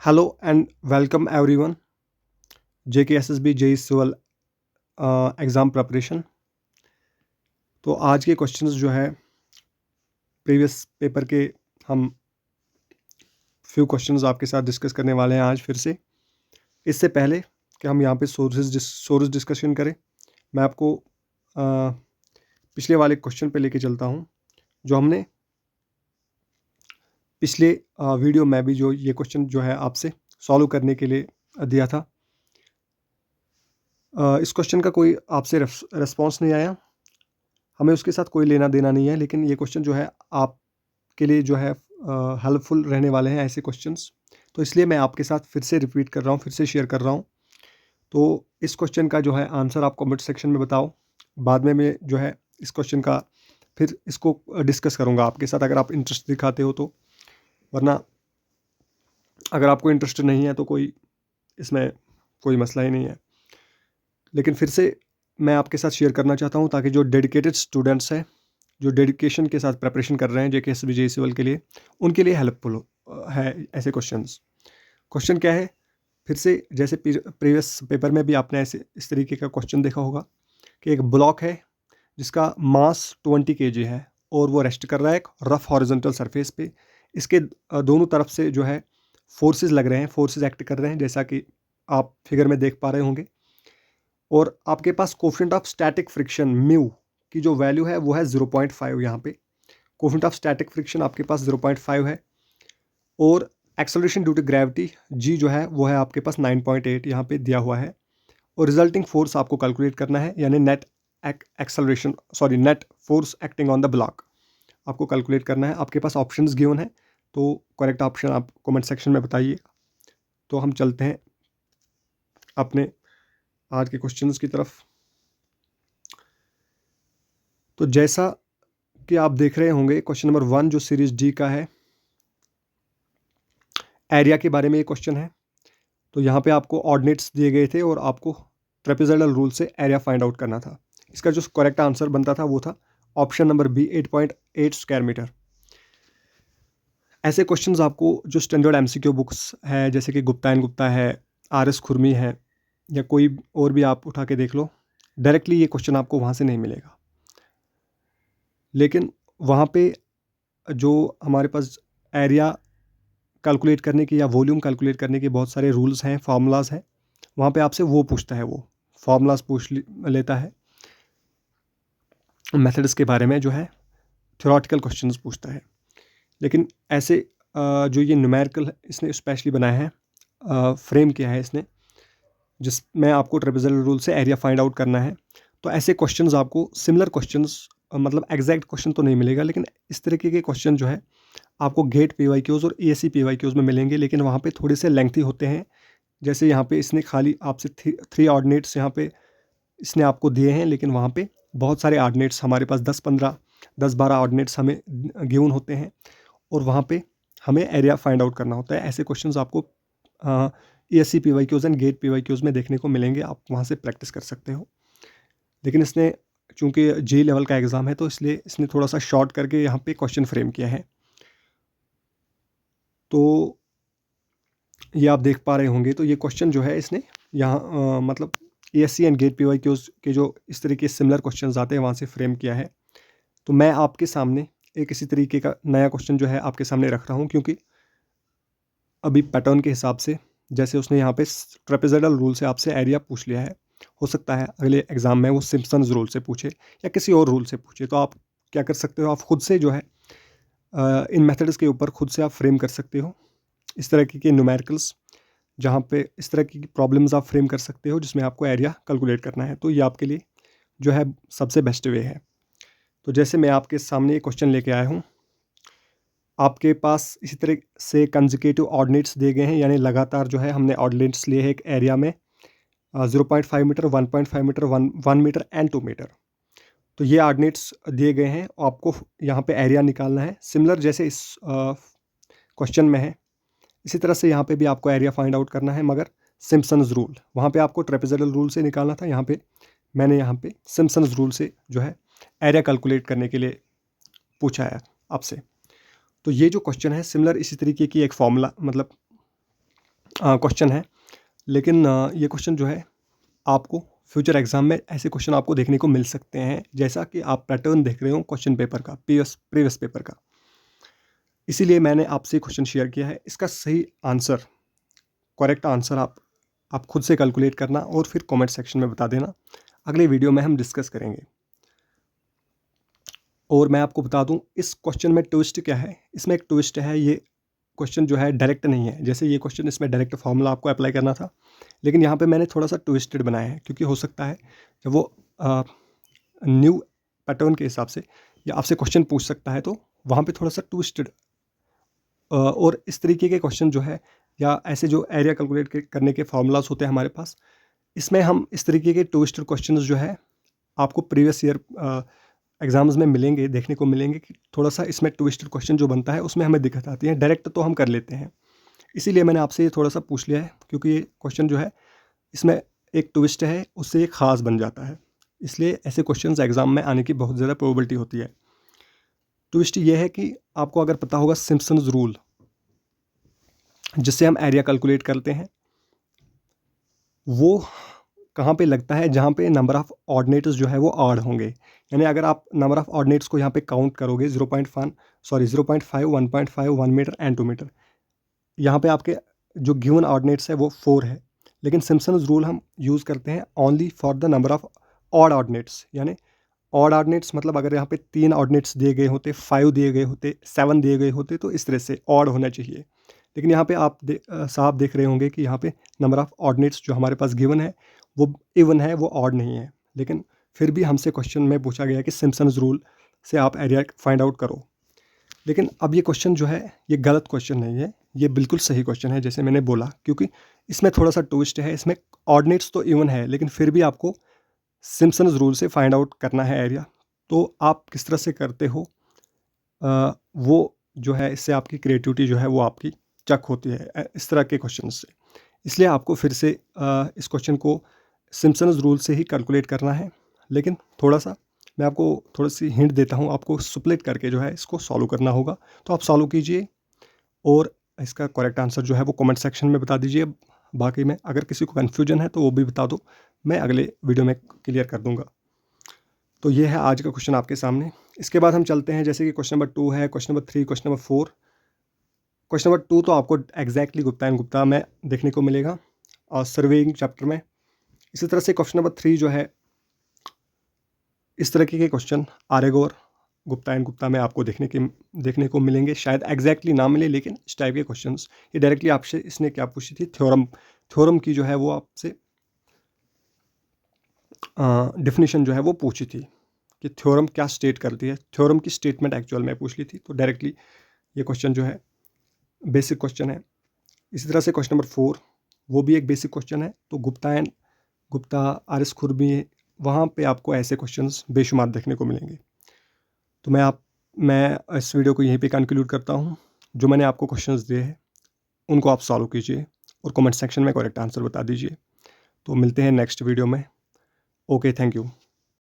Hello and welcome everyone. JKSSB JEE Civil exam preparation. तो आज के क्वेश्चंस जो है प्रीवियस पेपर के हम फ्यू क्वेश्चंस आपके साथ डिस्कस करने वाले हैं आज फिर से। इससे पहले कि हम यहाँ पे सोर्स डिस्कशन करें, मैं आपको पिछले वाले क्वेश्चन पे लेके चलता हूँ जो हमने पिछले वीडियो में भी जो ये क्वेश्चन जो है आपसे सॉल्व करने के लिए दिया था। इस क्वेश्चन का कोई आपसे रिस्पॉन्स नहीं आया, हमें उसके साथ कोई लेना देना नहीं है, लेकिन ये क्वेश्चन जो है आपके लिए जो है हेल्पफुल रहने वाले हैं ऐसे क्वेश्चंस। तो इसलिए मैं आपके साथ फिर से रिपीट कर रहा हूँ, फिर से शेयर कर रहा हूँ। तो इस क्वेश्चन का जो है आंसर आप कमेंट सेक्शन में बताओ। बाद में मैं जो है इस क्वेश्चन का फिर इसको डिस्कस करूँगा आपके साथ, अगर आप इंटरेस्ट दिखाते हो तो। वरना अगर आपको इंटरेस्ट नहीं है तो कोई इसमें कोई मसला ही नहीं है। लेकिन फिर से मैं आपके साथ शेयर करना चाहता हूँ ताकि जो डेडिकेटेड स्टूडेंट्स हैं, जो डेडिकेशन के साथ प्रिपरेशन कर रहे हैं JKSSB JEE सिविल के लिए, उनके लिए हेल्पफुल है ऐसे क्वेश्चंस। क्वेश्चन क्या है, फिर से जैसे प्रीवियस पेपर में भी आपने ऐसे इस तरीके का क्वेश्चन देखा होगा कि एक ब्लॉक है जिसका मास 20 kg है और वो रेस्ट कर रहा है एक रफ हॉरिजॉन्टल सरफेस पे। इसके दोनों तरफ से जो है फोर्सेस लग रहे हैं, फोर्सेस एक्ट कर रहे हैं, जैसा कि आप फिगर में देख पा रहे होंगे। और आपके पास coefficient of static friction mu की जो वैल्यू है वो है 0.5। यहाँ पे कोफिशिएंट ऑफ स्टैटिक फ्रिक्शन आपके पास 0.5 है और acceleration due to gravity G जो है वो है आपके पास 9.8 यहाँ पे दिया हुआ है। और रिजल्टिंग फोर्स आपको कैलकुलेट करना है, यानी net force acting on the block आपको कैलकुलेट करना है। आपके पास ऑप्शंस गिवन है, तो करेक्ट ऑप्शन आप कमेंट सेक्शन में बताइए। तो हम चलते हैं अपने आज के क्वेश्चंस की तरफ। तो जैसा कि आप देख रहे होंगे क्वेश्चन नंबर 1 जो सीरीज डी का है, एरिया के बारे में ये क्वेश्चन है। तो यहाँ पे आपको ऑर्डिनेट्स दिए गए थे और आपको ट्रेपेजोइडल रूल से एरिया फाइंड आउट करना था। इसका जो करेक्ट आंसर बनता था वो था option number B, 8.8 square metre. ऐसे क्वेश्चंस आपको जो स्टैंडर्ड MCQ बुक्स है, जैसे कि गुप्ता एंड गुप्ता है, RS खुरमी है, या कोई और भी आप उठा के देख लो, डायरेक्टली ये क्वेश्चन आपको वहाँ से नहीं मिलेगा। लेकिन वहाँ पे जो हमारे पास एरिया कैलकुलेट करने की या वॉल्यूम कैलकुलेट करने के बहुत सारे रूल्स हैं, फार्मूलाज हैं, वहाँ पे आपसे वो पूछता है, वो फार्मूलाज लेता है। मेथड्स के बारे में जो है थ्योरेटिकल क्वेश्चंस पूछता है। लेकिन ऐसे जो ये न्यूमेरिकल इसने स्पेशली बनाया है, फ्रेम किया है इसने, जिसमें आपको ट्रेपेजोइडल रूल से एरिया फाइंड आउट करना है। तो ऐसे क्वेश्चंस आपको सिमिलर क्वेश्चंस, मतलब एग्जैक्ट क्वेश्चन तो नहीं मिलेगा, लेकिन इस तरीके के क्वेश्चन जो है आपको गेट PYQs और ESE PYQs में मिलेंगे, लेकिन वहाँ पे थोड़े से लेंथी होते हैं। जैसे यहाँ पे इसने खाली आपसे 3 ऑर्डिनेट्स यहाँ पे इसने आपको दिए हैं, लेकिन वहाँ पे बहुत सारे ऑर्डिनेट्स हमारे पास 10-12 ऑर्डिनेट्स हमें गिवन होते हैं और वहाँ पे हमें एरिया फाइंड आउट करना होता है। ऐसे क्वेश्चंस आपको ESE PYQs and GATE PYQs में देखने को मिलेंगे, आप वहाँ से प्रैक्टिस कर सकते हो। लेकिन इसने चूँकि JEE लेवल का एग्ज़ाम है तो इसलिए इसने थोड़ा सा शॉर्ट करके यहाँ पे क्वेश्चन फ्रेम किया है। तो ये आप देख पा रहे होंगे, तो ये क्वेश्चन जो है इसने यहाँ मतलब ESE एंड गेट PYQs के जो इस तरीके सिमिलर क्वेश्चंस आते हैं वहाँ से फ्रेम किया है। तो मैं आपके सामने एक इसी तरीके का नया क्वेश्चन जो है आपके सामने रख रहा हूँ, क्योंकि अभी पैटर्न के हिसाब से जैसे उसने यहाँ पे ट्रेपेजोइडल रूल से आपसे एरिया पूछ लिया है, हो सकता है अगले एग्जाम में वो सिम्पसन्स रूल से पूछे या किसी और रूल से पूछे। तो आप क्या कर सकते हो, आप खुद से जो है इन मेथड्स के ऊपर खुद से आप फ्रेम कर सकते हो इस तरह के न्यूमेरिकल्स, जहाँ पे इस तरह की प्रॉब्लम्स आप फ्रेम कर सकते हो जिसमें आपको एरिया कैलकुलेट करना है। तो ये आपके लिए जो है सबसे बेस्ट वे है। तो जैसे मैं आपके सामने ये क्वेश्चन लेके आया हूँ, आपके पास इसी तरह से कंसेक्यूटिव ऑर्डिनेट्स दिए गए हैं, यानी लगातार जो है हमने ऑर्डिनेट्स लिए हैं एक एरिया में 0.5 metre, 1.5 metre, 1 metre and 2 metre. तो ये ऑर्डिनेट्स दिए गए हैं, आपको यहाँ पे एरिया निकालना है, सिमिलर जैसे इस क्वेश्चन में है। इसी तरह से यहाँ पे भी आपको एरिया फाइंड आउट करना है, मगर सिम्पसन्स रूल, वहाँ पे आपको ट्रेपेजोइडल रूल से निकालना था, यहाँ पे मैंने यहाँ पे सिम्पसन्स रूल से जो है एरिया कैलकुलेट करने के लिए पूछा है आपसे। तो ये जो क्वेश्चन है सिमिलर इसी तरीके की एक फॉर्मूला, मतलब क्वेश्चन है, लेकिन ये क्वेश्चन जो है आपको फ्यूचर एग्ज़ाम में ऐसे क्वेश्चन आपको देखने को मिल सकते हैं, जैसा कि आप पैटर्न देख रहे हो क्वेश्चन पेपर का, प्रीवियस पेपर का। इसीलिए मैंने आपसे क्वेश्चन शेयर किया है। इसका सही आंसर, करेक्ट आंसर आप खुद से कैलकुलेट करना और फिर कमेंट सेक्शन में बता देना। अगले वीडियो में हम डिस्कस करेंगे। और मैं आपको बता दूं इस क्वेश्चन में ट्विस्ट क्या है। इसमें एक ट्विस्ट है, ये क्वेश्चन जो है डायरेक्ट नहीं है। जैसे ये क्वेश्चन, इसमें डायरेक्ट फार्मूला आपको अप्लाई करना था, लेकिन यहाँ पे मैंने थोड़ा सा ट्विस्टेड बनाया है, क्योंकि हो सकता है जब वो न्यू पैटर्न के हिसाब से या आपसे क्वेश्चन पूछ सकता है, तो वहाँ पे थोड़ा सा ट्विस्टेड और इस तरीके के क्वेश्चन जो है, या ऐसे जो एरिया कैलकुलेट करने के फार्मूलाज होते हैं हमारे पास, इसमें हम इस तरीके के ट्विस्टेड क्वेश्चन जो है आपको प्रीवियस ईयर एग्जाम्स में मिलेंगे, देखने को मिलेंगे कि थोड़ा सा इसमें ट्विस्टेड क्वेश्चन जो बनता है उसमें हमें दिक्कत आती है। डायरेक्ट तो हम कर लेते हैं, इसीलिए मैंने आपसे ये थोड़ा सा पूछ लिया है, क्योंकि ये क्वेश्चन जो है इसमें एक ट्विस्ट है, उससे ये खास बन जाता है। इसलिए ऐसे क्वेश्चंस एग्जाम में आने की बहुत ज़्यादा प्रोबेबिलिटी होती है। ट्विस्ट ये है कि आपको अगर पता होगा सिम्पसन्स रूल, जिससे हम एरिया कैलकुलेट करते हैं, वो कहाँ पे लगता है, जहाँ पे नंबर ऑफ़ ऑर्डिनेट्स जो है वो ऑड होंगे। यानी अगर आप नंबर ऑफ़ ऑर्डिनेट्स को यहाँ पे काउंट करोगे 0.5, 1.5, 1 मीटर एंड 2 मीटर, यहाँ पे आपके जो गिवन ऑर्डिनेट्स है वो 4 है। लेकिन सिम्पसन्स रूल हम यूज़ करते हैं only for the number of odd ordinates. यानी ऑड ऑर्डिनेट्स मतलब अगर यहाँ पे 3 ऑर्डिनेट्स दिए गए होते, 5 दिए गए होते, 7 दिए गए होते, तो इस तरह से ऑड होना चाहिए। लेकिन यहाँ पे आप साफ देख रहे होंगे कि यहाँ पे नंबर ऑफ़ ऑर्डिनेट्स जो हमारे पास गिवन है वो इवन है, वो ऑड नहीं है। लेकिन फिर भी हमसे क्वेश्चन में पूछा गया कि सिम्पसन्स रूल से आप एरिया फाइंड आउट करो। लेकिन अब ये क्वेश्चन जो है ये गलत क्वेश्चन नहीं है, ये बिल्कुल सही क्वेश्चन है, जैसे मैंने बोला, क्योंकि इसमें थोड़ा सा ट्विस्ट है। इसमें ऑर्डिनेट्स तो इवन है, लेकिन फिर भी आपको सिम्पसन्स रूल से फाइंड आउट करना है एरिया। तो आप किस तरह से करते हो, वो जो है, इससे आपकी क्रिएटिविटी जो है वो आपकी चेक होती है इस तरह के क्वेश्चन से। इसलिए आपको फिर से इस क्वेश्चन को सिम्पसन्स रूल से ही कैलकुलेट करना है। लेकिन थोड़ा सा मैं आपको थोड़ी सी हिंट देता हूँ, आपको स्प्लिट करके जो है इसको सॉल्व करना होगा। तो आप सॉल्व कीजिए और इसका करेक्ट आंसर जो है वो कमेंट सेक्शन में बता दीजिए। बाकी में अगर किसी को कन्फ्यूजन है तो वो भी बता दो, मैं अगले वीडियो में क्लियर कर दूँगा। तो ये है आज का क्वेश्चन आपके सामने। इसके बाद हम चलते हैं, जैसे कि क्वेश्चन नंबर 2 है, question number 3, question number 4। Question number 2 तो आपको एग्जैक्टली गुप्ता एंड गुप्ता में देखने को मिलेगा और सर्वेइंग चैप्टर में। इसी तरह से क्वेश्चन नंबर 3 जो है, इस तरह के क्वेश्चन आर्यगौर, गुप्ता एंड गुप्ता में आपको देखने को मिलेंगे। शायद एग्जैक्टली ना मिले, लेकिन इस टाइप के क्वेश्चंस ये डायरेक्टली आपसे इसने क्या पूछी थी, थ्योरम की जो है वो आपसे डेफिनेशन जो है वो पूछी थी कि थ्योरम क्या स्टेट करती है। थ्योरम की स्टेटमेंट एक्चुअल में पूछ ली थी। तो डायरेक्टली ये क्वेश्चन जो है बेसिक क्वेश्चन है। इसी तरह से क्वेश्चन नंबर 4 वो भी एक बेसिक क्वेश्चन है। तो गुप्ता आर.एस. खुरमी, वहाँ पे आपको ऐसे क्वेश्चंस बेशुमार देखने को मिलेंगे। तो मैं इस वीडियो को यहीं पे कंक्लूड करता हूँ। जो मैंने आपको क्वेश्चंस दिए हैं उनको आप सॉल्व कीजिए और कमेंट सेक्शन में करेक्ट आंसर बता दीजिए। तो मिलते हैं नेक्स्ट वीडियो में। Okay, thank you.